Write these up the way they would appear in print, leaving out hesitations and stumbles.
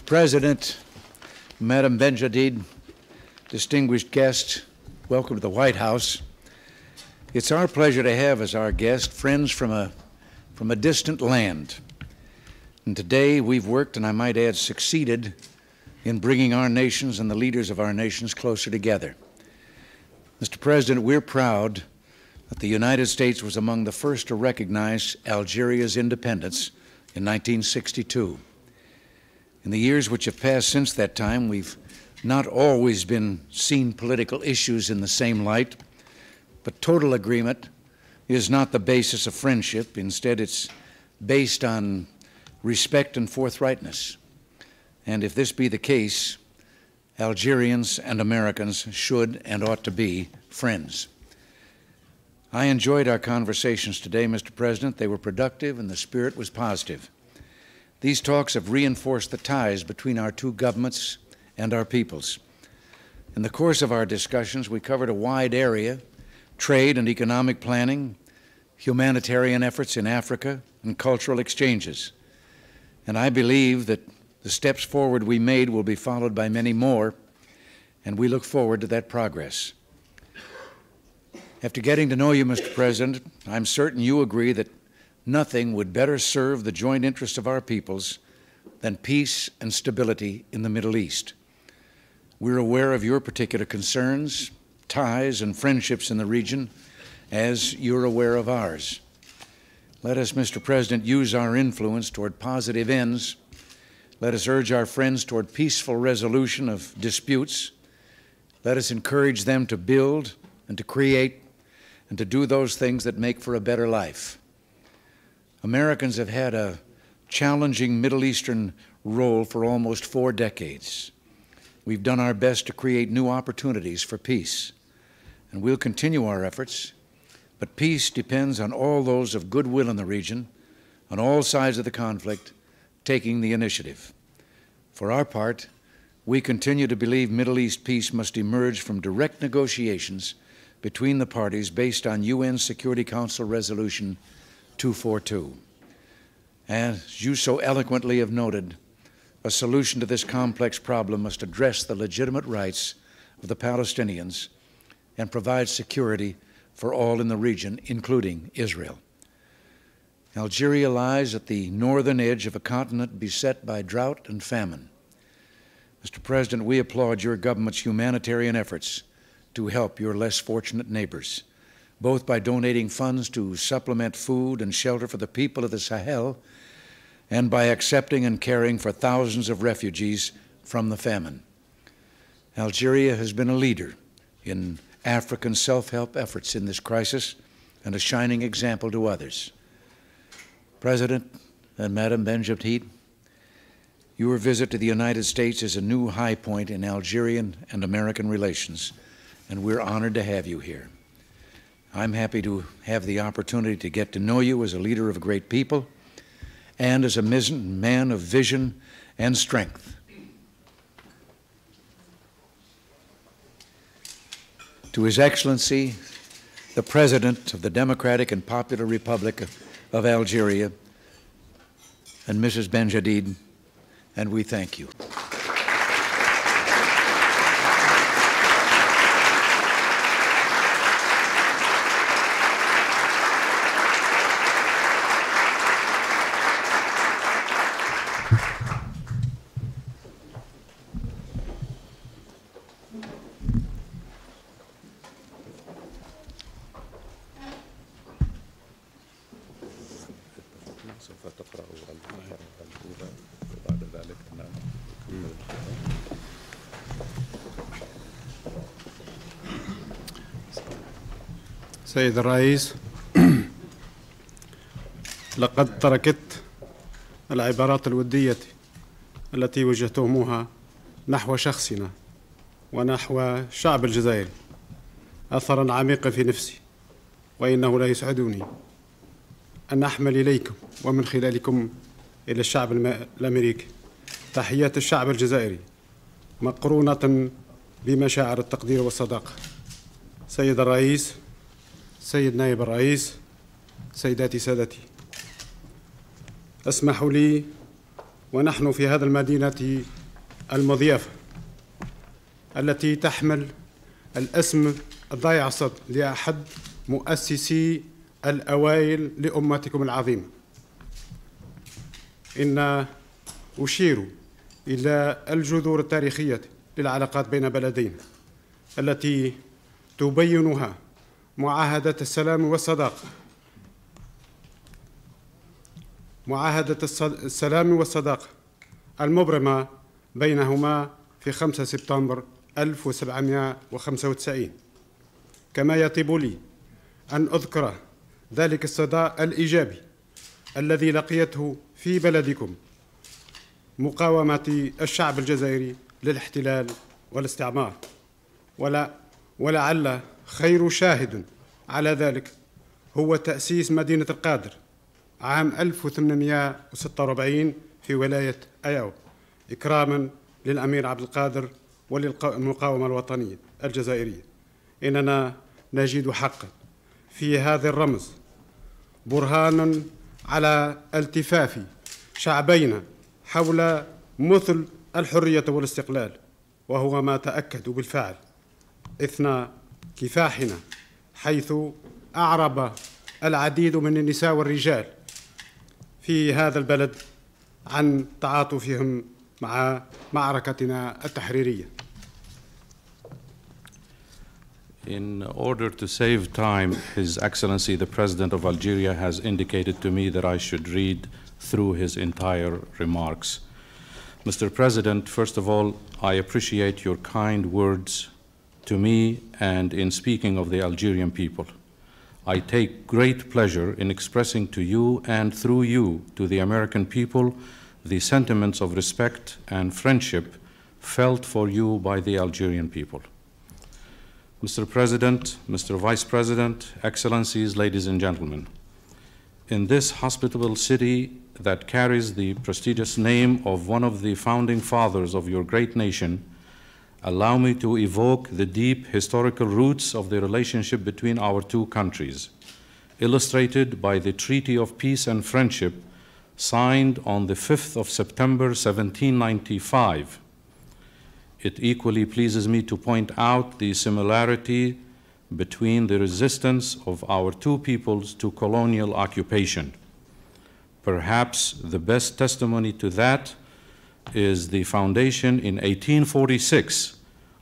President, Madam Ben Djedid, distinguished guests, welcome to the White House. It's our pleasure to have as our guest friends from a distant land. And today we've worked, and I might add succeeded, in bringing our nations and the leaders of our nations closer together. Mr. President, we're proud that the United States was among the first to recognize Algeria's independence in 1962. In the years which have passed since that time, we've not always been seen political issues in the same light, but total agreement is not the basis of friendship. Instead, it's based on respect and forthrightness. And if this be the case, Algerians and Americans should and ought to be friends. I enjoyed our conversations today, Mr. President. They were productive and the spirit was positive. These talks have reinforced the ties between our two governments and our peoples. In the course of our discussions, we covered a wide area: trade and economic planning, humanitarian efforts in Africa, and cultural exchanges. And I believe that the steps forward we made will be followed by many more, and we look forward to that progress. After getting to know you, Mr. President, I'm certain you agree that nothing would better serve the joint interests of our peoples than peace and stability in the Middle East. We're aware of your particular concerns, ties, and friendships in the region, as you're aware of ours. Let us, Mr. President, use our influence toward positive ends. Let us urge our friends toward peaceful resolution of disputes. Let us encourage them to build and to create and to do those things that make for a better life. Americans have had a challenging Middle Eastern role for almost 4 decades. We've done our best to create new opportunities for peace, and we'll continue our efforts. But peace depends on all those of goodwill in the region, on all sides of the conflict, taking the initiative. For our part, we continue to believe Middle East peace must emerge from direct negotiations between the parties based on UN Security Council Resolution 242. As you so eloquently have noted, a solution to this complex problem must address the legitimate rights of the Palestinians and provide security for all in the region, including Israel. Algeria lies at the northern edge of a continent beset by drought and famine. Mr. President, we applaud your government's humanitarian efforts to help your less fortunate neighbors, both by donating funds to supplement food and shelter for the people of the Sahel and by accepting and caring for thousands of refugees from the famine. Algeria has been a leader in African self-help efforts in this crisis and a shining example to others. President and Madam Ben Djedid, your visit to the United States is a new high point in Algerian and American relations, and we're honored to have you here. I'm happy to have the opportunity to get to know you as a leader of a great people and as a man of vision and strength. To His Excellency, the President of the Democratic and Popular Republic of Algeria, and Mrs. Ben Djedid, and we thank you. سيد الرئيس، لقد تركت العبارات الودية التي وجهتموها نحو شخصنا ونحو الشعب الجزائري أثراً عميقاً في نفسي، وإنه لا يسعدني أن أحمل إليكم ومن خلالكم إلى الشعب الأمريكي تحيات الشعب الجزائري مقرونة بمشاعر التقدير والصداقة. سيد الرئيس، سيد نائب الرئيس، سيداتي سادتي، اسمحوا لي ونحن في هذه المدينة المضيافة التي تحمل الاسم الضايع الصدر لأحد مؤسسي الأوائل لأمتكم العظيمة. إن أشير إلى الجذور التاريخية للعلاقات بين بلدين التي تبينها معاهدة السلام والصداقة المبرمة بينهما في 5 سبتمبر 1795. كما يطيب لي أن أذكر ذلك الصدى الإيجابي الذي لقيته في بلدكم مقاومة الشعب الجزائري للاحتلال والاستعمار، ولعل خير شاهد على ذلك هو تأسيس مدينة القادر عام 1846 في ولاية أياو إكراما للأمير عبد القادر وللمقاومة الوطنية الجزائرية. إننا نجد حقا في هذا الرمز برهان على التفاف شعبينا حول مثل الحرية والاستقلال، وهو ما تأكد بالفعل إثناء كفاحنا، حيث أعرب العديد من النساء والرجال في هذا البلد عن تعاطفهم مع معركتنا التحريرية. In order to save time, His Excellency the President of Algeria has indicated to me that I should read through his entire remarks. Mr. President, first of all, I appreciate your kind words to me and in speaking of the Algerian people. I take great pleasure in expressing to you and through you to the American people the sentiments of respect and friendship felt for you by the Algerian people. Mr. President, Mr. Vice President, Excellencies, ladies and gentlemen, in this hospitable city that carries the prestigious name of one of the founding fathers of your great nation, allow me to evoke the deep historical roots of the relationship between our two countries, illustrated by the Treaty of Peace and Friendship signed on the 5th of September 1795. It equally pleases me to point out the similarity between the resistance of our two peoples to colonial occupation. Perhaps the best testimony to that is the foundation in 1846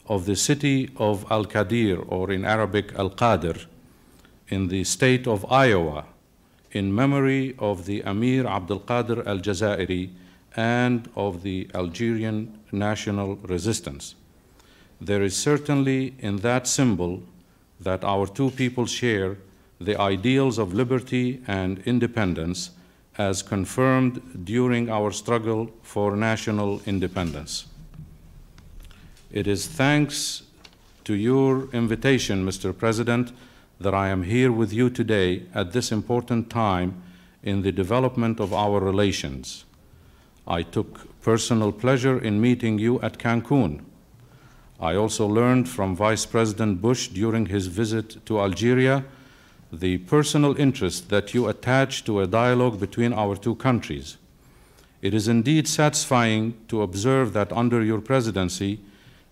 of the city of Al-Qadir, or in Arabic Al-Qadir, in the state of Iowa, in memory of the Amir Abdul Qadir al-Jazairi and of the Algerian national resistance. There is certainly in that symbol that our two peoples share the ideals of liberty and independence as confirmed during our struggle for national independence. It is thanks to your invitation, Mr. President, that I am here with you today at this important time in the development of our relations. I took personal pleasure in meeting you at Cancun. I also learned from Vice President Bush during his visit to Algeria the personal interest that you attach to a dialogue between our two countries. It is indeed satisfying to observe that under your presidency,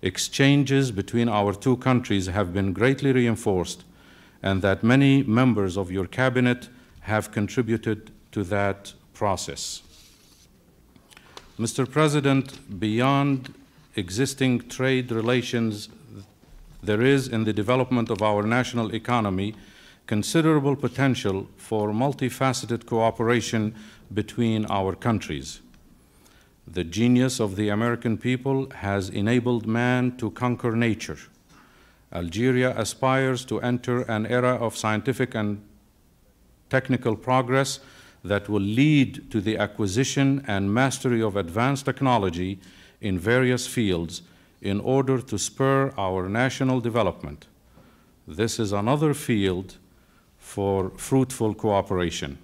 exchanges between our two countries have been greatly reinforced and that many members of your cabinet have contributed to that process. Mr. President, beyond existing trade relations, there is in the development of our national economy considerable potential for multifaceted cooperation between our countries. The genius of the American people has enabled man to conquer nature. Algeria aspires to enter an era of scientific and technical progress that will lead to the acquisition and mastery of advanced technology in various fields in order to spur our national development. This is another field for fruitful cooperation.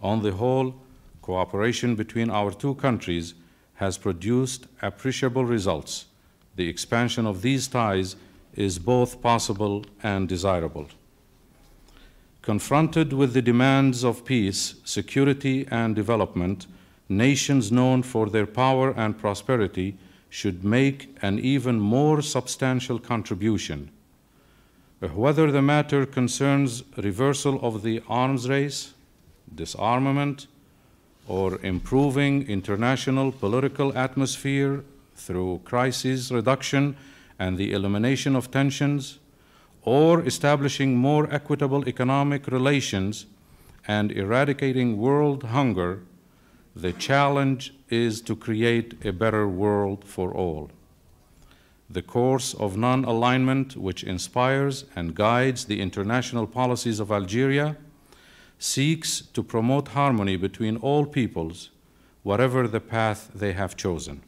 On the whole, cooperation between our two countries has produced appreciable results. The expansion of these ties is both possible and desirable. Confronted with the demands of peace, security, and development, nations known for their power and prosperity should make an even more substantial contribution, whether the matter concerns reversal of the arms race, disarmament, or improving international political atmosphere through crisis reduction and the elimination of tensions, or establishing more equitable economic relations and eradicating world hunger. The challenge is to create a better world for all. The course of non-alignment, which inspires and guides the international policies of Algeria, seeks to promote harmony between all peoples, whatever the path they have chosen.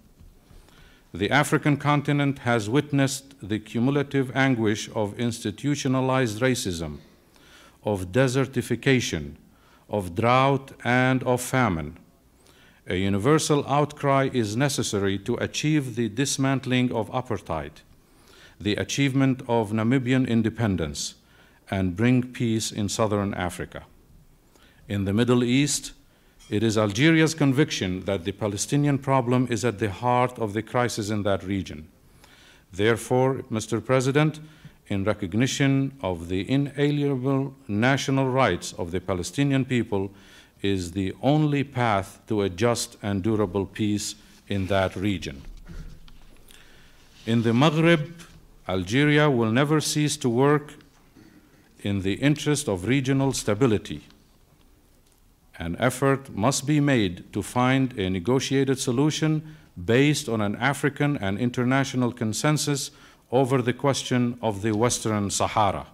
The African continent has witnessed the cumulative anguish of institutionalized racism, of desertification, of drought, and of famine. A universal outcry is necessary to achieve the dismantling of apartheid, the achievement of Namibian independence, and bring peace in southern Africa. In the Middle East, it is Algeria's conviction that the Palestinian problem is at the heart of the crisis in that region. Therefore, Mr. President, in recognition of the inalienable national rights of the Palestinian people, is the only path to a just and durable peace in that region. In the Maghreb, Algeria will never cease to work in the interest of regional stability. An effort must be made to find a negotiated solution based on an African and international consensus over the question of the Western Sahara.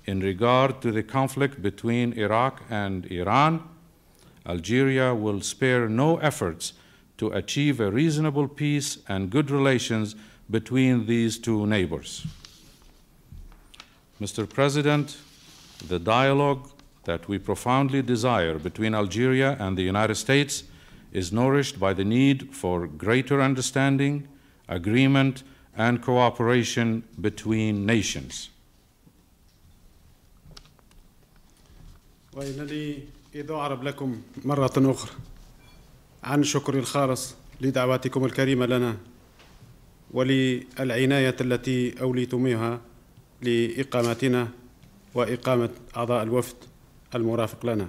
In regard to the conflict between Iraq and Iran, Algeria will spare no efforts to achieve a reasonable peace and good relations between these two neighbors. Mr. President, the dialogue that we profoundly desire between Algeria and the United States is nourished by the need for greater understanding, agreement, and cooperation between nations. وإنني إذ أعرب لكم مرة أخرى عن شكري الخالص لدعواتكم الكريمة لنا وللعناية التي أوليتموها لإقامتنا وإقامة أعضاء الوفد المرافق لنا.